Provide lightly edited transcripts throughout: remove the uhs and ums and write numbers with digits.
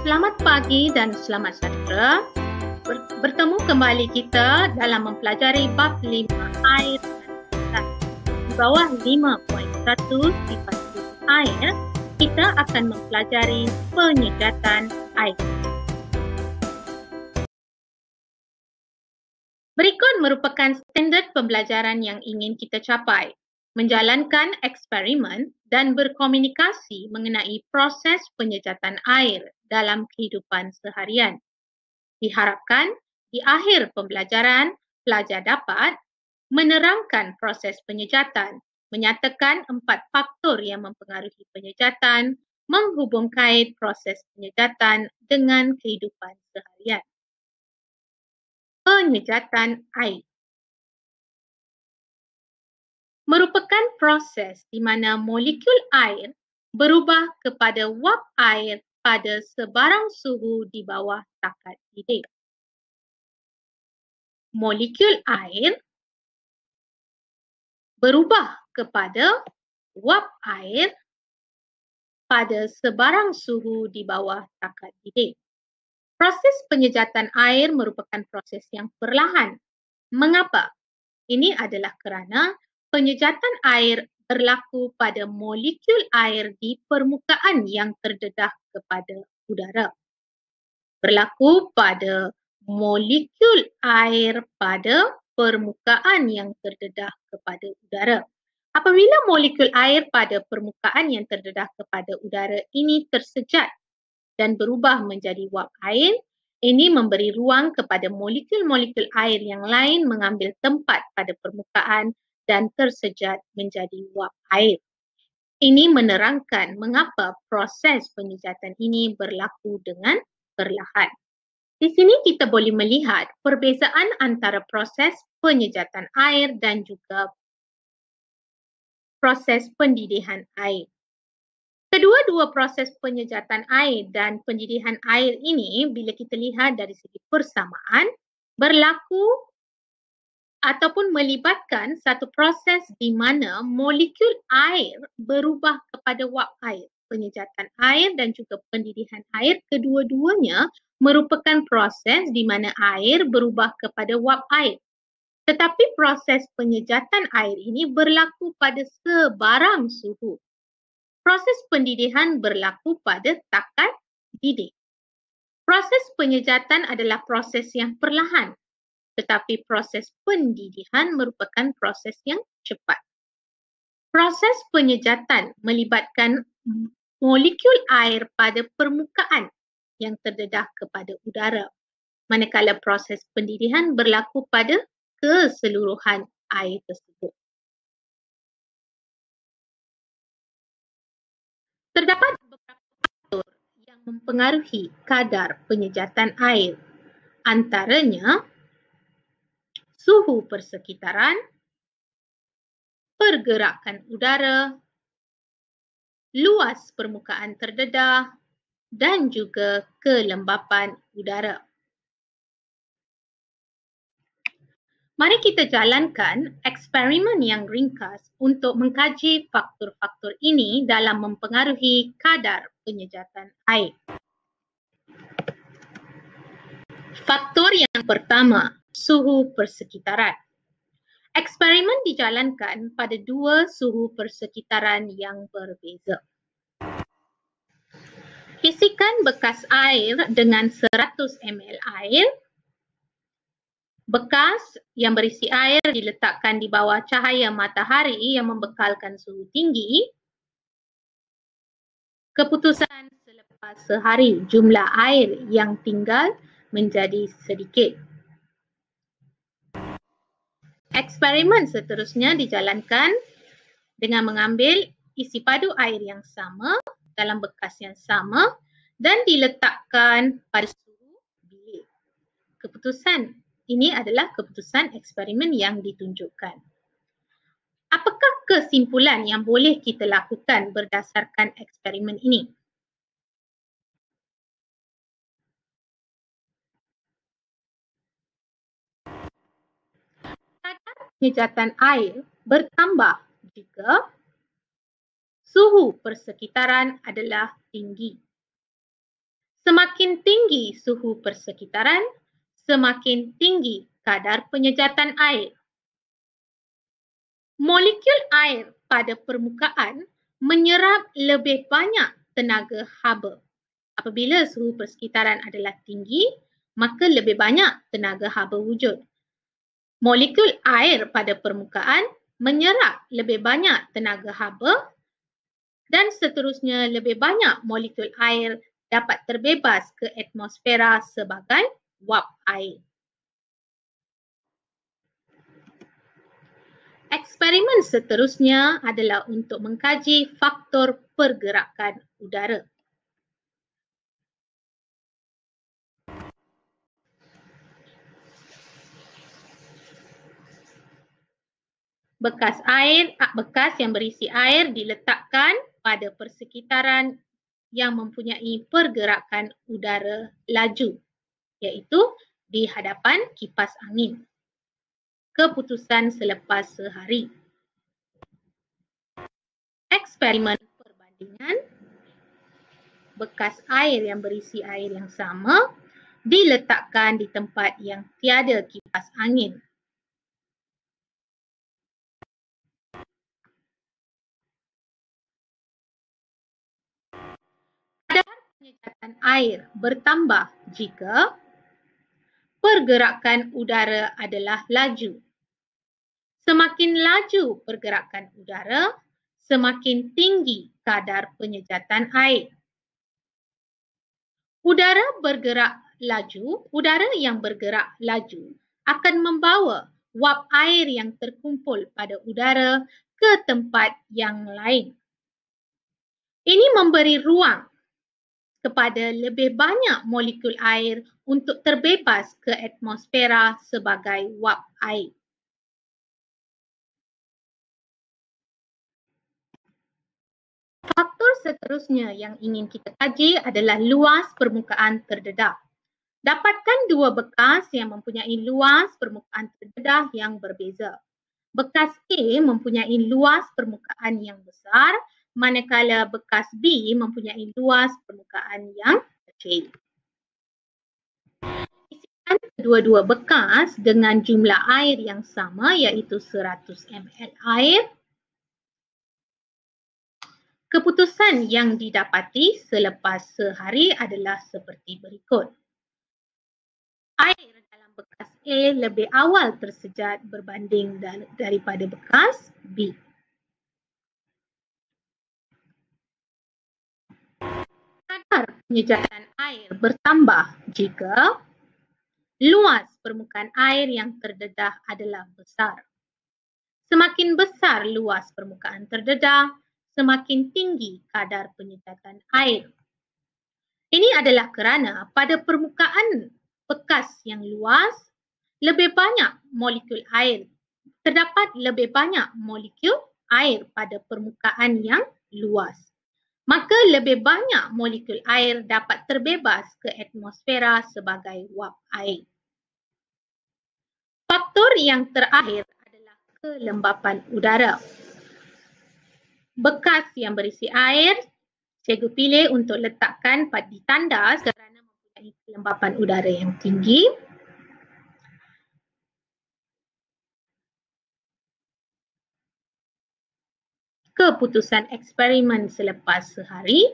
Selamat pagi dan selamat sejahtera. Bertemu kembali kita dalam mempelajari bab 5 air dan di bawah 5.1 sifat air, kita akan mempelajari penyejatan air. Berikut merupakan standard pembelajaran yang ingin kita capai. Menjalankan eksperimen dan berkomunikasi mengenai proses penyejatan air dalam kehidupan seharian. Diharapkan di akhir pembelajaran, pelajar dapat menerangkan proses penyejatan, menyatakan 4 faktor yang mempengaruhi penyejatan, menghubungkait proses penyejatan dengan kehidupan seharian. Penyejatan air merupakan proses di mana molekul air berubah kepada wap air pada sebarang suhu di bawah takat didik. Molekul air berubah kepada wap air pada sebarang suhu di bawah takat didik. Proses penyejatan air merupakan proses yang perlahan. Mengapa? Ini adalah kerana penyejatan air berlaku pada molekul air di permukaan yang terdedah kepada udara. Berlaku pada molekul air pada permukaan yang terdedah kepada udara. Apabila molekul air pada permukaan yang terdedah kepada udara ini tersejat dan berubah menjadi wap air, ini memberi ruang kepada molekul-molekul air yang lain mengambil tempat pada permukaan dan tersejat menjadi wap air. Ini menerangkan mengapa proses penyejatan ini berlaku dengan perlahan. Di sini kita boleh melihat perbezaan antara proses penyejatan air dan juga proses pendidihan air. Kedua-dua proses penyejatan air dan pendidihan air ini, bila kita lihat dari segi persamaan, berlaku ataupun melibatkan satu proses di mana molekul air berubah kepada wap air. Penyejatan air dan juga pendidihan air, kedua-duanya merupakan proses di mana air berubah kepada wap air. Tetapi proses penyejatan air ini berlaku pada sebarang suhu. Proses pendidihan berlaku pada takat didik. Proses penyejatan adalah proses yang perlahan, tetapi proses pendidihan merupakan proses yang cepat. Proses penyejatan melibatkan molekul air pada permukaan yang terdedah kepada udara, manakala proses pendidihan berlaku pada keseluruhan air tersebut. Terdapat beberapa faktor yang mempengaruhi kadar penyejatan air. Antaranya, suhu persekitaran, pergerakan udara, luas permukaan terdedah dan juga kelembapan udara. Mari kita jalankan eksperimen yang ringkas untuk mengkaji faktor-faktor ini dalam mempengaruhi kadar penyejatan air. Faktor yang pertama, suhu persekitaran. Eksperimen dijalankan pada dua suhu persekitaran yang berbeza. Isikan bekas air dengan 100 ml air. Bekas yang berisi air diletakkan di bawah cahaya matahari yang membekalkan suhu tinggi. Keputusan selepas sehari, jumlah air yang tinggal menjadi sedikit. Eksperimen seterusnya dijalankan dengan mengambil isi padu air yang sama dalam bekas yang sama dan diletakkan pada suhu bilik. Keputusan ini adalah keputusan eksperimen yang ditunjukkan. Apakah kesimpulan yang boleh kita lakukan berdasarkan eksperimen ini? Kadar penyejatan air bertambah jika suhu persekitaran adalah tinggi. Semakin tinggi suhu persekitaran, semakin tinggi kadar penyejatan air. Molekul air pada permukaan menyerap lebih banyak tenaga haba. Apabila suhu persekitaran adalah tinggi, maka lebih banyak tenaga haba wujud. Molekul air pada permukaan menyerap lebih banyak tenaga haba dan seterusnya lebih banyak molekul air dapat terbebas ke atmosfera sebagai wap air. Eksperimen seterusnya adalah untuk mengkaji faktor pergerakan udara. Bekas yang berisi air diletakkan pada persekitaran yang mempunyai pergerakan udara laju, iaitu di hadapan kipas angin. Keputusan selepas sehari. Eksperimen perbandingan bekas air yang berisi air yang sama diletakkan di tempat yang tiada kipas angin. Kadar penyejatan air bertambah jika pergerakan udara adalah laju. Semakin laju pergerakan udara, semakin tinggi kadar penyejatan air. Udara yang bergerak laju akan membawa wap air yang terkumpul pada udara ke tempat yang lain. Ini memberi ruang kepada lebih banyak molekul air untuk terbebas ke atmosfera sebagai wap air. Faktor seterusnya yang ingin kita kaji adalah luas permukaan terdedah. Dapatkan dua bekas yang mempunyai luas permukaan terdedah yang berbeza. Bekas A mempunyai luas permukaan yang besar, manakala bekas B mempunyai luas permukaan yang kecil. Isikan kedua-dua bekas dengan jumlah air yang sama, iaitu 100 ml air. Keputusan yang didapati selepas sehari adalah seperti berikut. Air dalam bekas A lebih awal tersejat berbanding daripada bekas B. Kadar penyejatan air bertambah jika luas permukaan air yang terdedah adalah besar. Semakin besar luas permukaan terdedah, semakin tinggi kadar penyejatan air. Ini adalah kerana pada permukaan bekas yang luas, lebih banyak molekul air. Terdapat lebih banyak molekul air pada permukaan yang luas. Maka lebih banyak molekul air dapat terbebas ke atmosfera sebagai wap air. Faktor yang terakhir adalah kelembapan udara. Bekas yang berisi air, cikgu pilih untuk letakkan di tandas kerana mempunyai kelembapan udara yang tinggi. Keputusan eksperimen selepas sehari,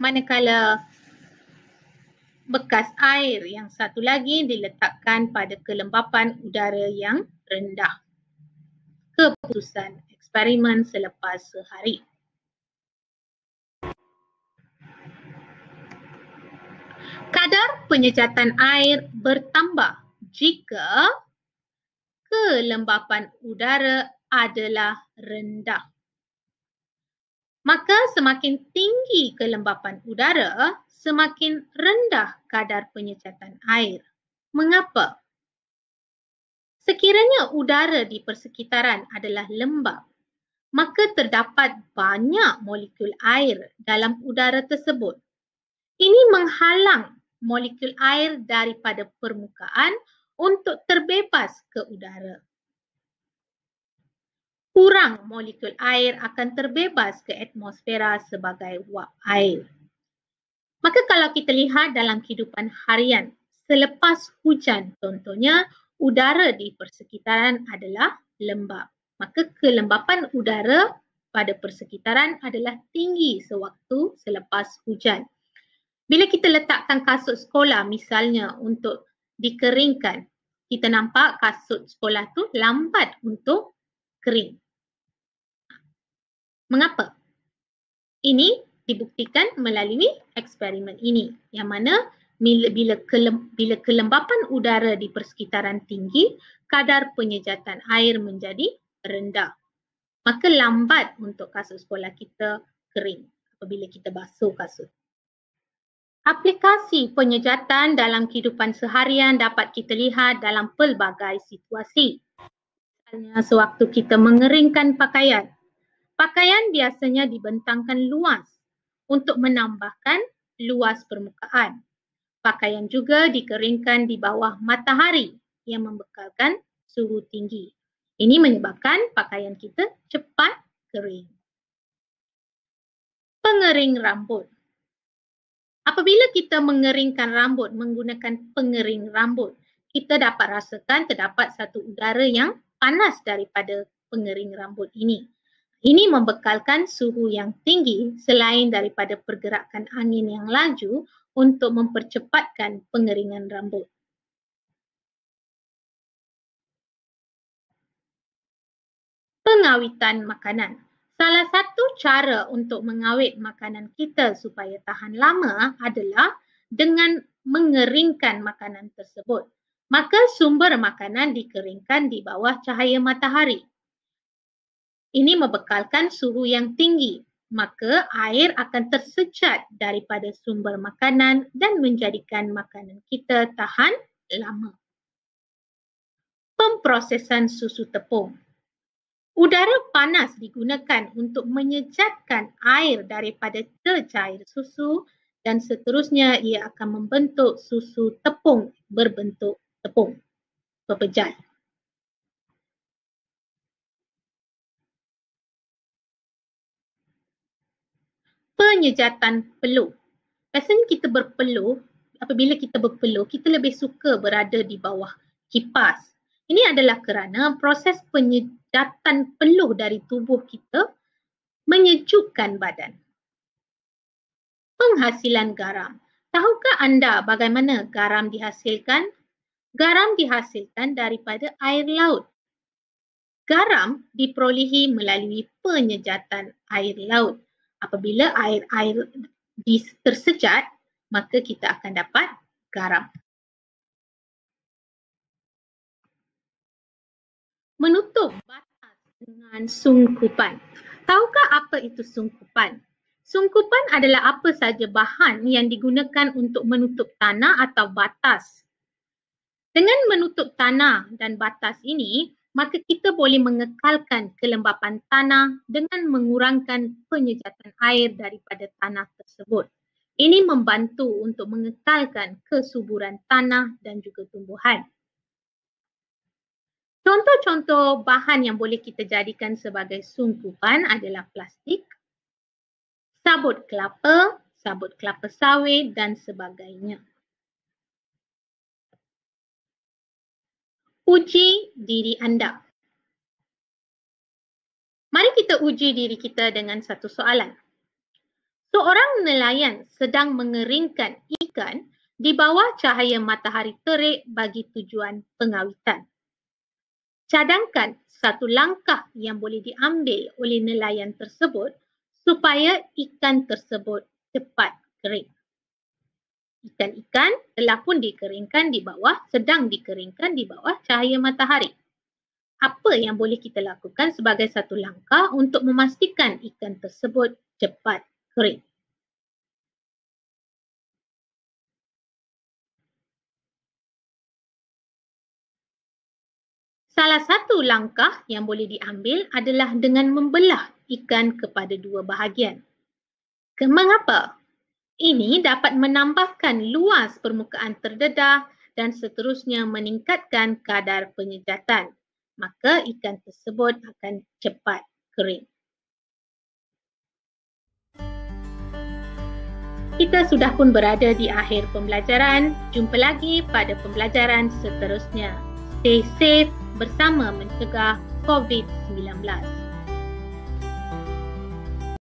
manakala bekas air yang satu lagi diletakkan pada kelembapan udara yang rendah. Keputusan eksperimen selepas sehari. Kadar penyejatan air bertambah jika kelembapan udara adalah rendah. Maka semakin tinggi kelembapan udara, semakin rendah kadar penyejatan air. Mengapa? Sekiranya udara di persekitaran adalah lembap, maka terdapat banyak molekul air dalam udara tersebut. Ini menghalang molekul air daripada permukaan untuk terbebas ke udara. Kurang molekul air akan terbebas ke atmosfera sebagai wap air. Maka kalau kita lihat dalam kehidupan harian, selepas hujan contohnya, udara di persekitaran adalah lembap. Maka kelembapan udara pada persekitaran adalah tinggi sewaktu selepas hujan. Bila kita letakkan kasut sekolah misalnya untuk dikeringkan, kita nampak kasut sekolah tu lambat untuk kering. Mengapa? Ini dibuktikan melalui eksperimen ini, yang mana bila kelembapan udara di persekitaran tinggi, kadar penyejatan air menjadi rendah. Maka lambat untuk kasut sekolah kita kering apabila kita basuh kasut. Aplikasi penyejatan dalam kehidupan seharian dapat kita lihat dalam pelbagai situasi. Misalnya sewaktu kita mengeringkan pakaian. Pakaian biasanya dibentangkan luas untuk menambahkan luas permukaan. Pakaian juga dikeringkan di bawah matahari yang membekalkan suhu tinggi. Ini menyebabkan pakaian kita cepat kering. Pengering rambut. Apabila kita mengeringkan rambut menggunakan pengering rambut, kita dapat rasakan terdapat satu udara yang panas daripada pengering rambut ini. Ini membekalkan suhu yang tinggi selain daripada pergerakan angin yang laju untuk mempercepatkan pengeringan rambut. Pengawitan makanan. Salah satu cara untuk mengawet makanan kita supaya tahan lama adalah dengan mengeringkan makanan tersebut. Maka sumber makanan dikeringkan di bawah cahaya matahari. Ini membekalkan suhu yang tinggi, maka air akan tersejat daripada sumber makanan dan menjadikan makanan kita tahan lama. Pemprosesan susu tepung. Udara panas digunakan untuk menyejatkan air daripada cecair susu dan seterusnya ia akan membentuk susu tepung berbentuk tepung pepejal. Penyejatan peluh. Biasanya kita berpeluh, apabila kita berpeluh, kita lebih suka berada di bawah kipas. Ini adalah kerana proses penyejatan peluh dari tubuh kita menyejukkan badan. Penghasilan garam. Tahukah anda bagaimana garam dihasilkan? Garam dihasilkan daripada air laut. Garam diperolehi melalui penyejatan air laut. Apabila air tersejat, maka kita akan dapat garam. Menutup batas dengan sungkupan. Tahukah apa itu sungkupan? Sungkupan adalah apa saja bahan yang digunakan untuk menutup tanah atau batas. Dengan menutup tanah dan batas ini, maka kita boleh mengekalkan kelembapan tanah dengan mengurangkan penyejatan air daripada tanah tersebut. Ini membantu untuk mengekalkan kesuburan tanah dan juga tumbuhan. Contoh-contoh bahan yang boleh kita jadikan sebagai sungkupan adalah plastik, sabut kelapa sawit dan sebagainya. Uji diri anda. Mari kita uji diri kita dengan satu soalan. Seorang nelayan sedang mengeringkan ikan di bawah cahaya matahari terik bagi tujuan pengawitan. Cadangkan satu langkah yang boleh diambil oleh nelayan tersebut supaya ikan tersebut cepat kering. Ikan-ikan telah pun sedang dikeringkan di bawah cahaya matahari. Apa yang boleh kita lakukan sebagai satu langkah untuk memastikan ikan tersebut cepat kering? Salah satu langkah yang boleh diambil adalah dengan membelah ikan kepada dua bahagian. Mengapa? Ini dapat menambahkan luas permukaan terdedah dan seterusnya meningkatkan kadar penyejatan. Maka ikan tersebut akan cepat kering. Kita sudah pun berada di akhir pembelajaran. Jumpa lagi pada pembelajaran seterusnya. Stay safe bersama mencegah COVID-19.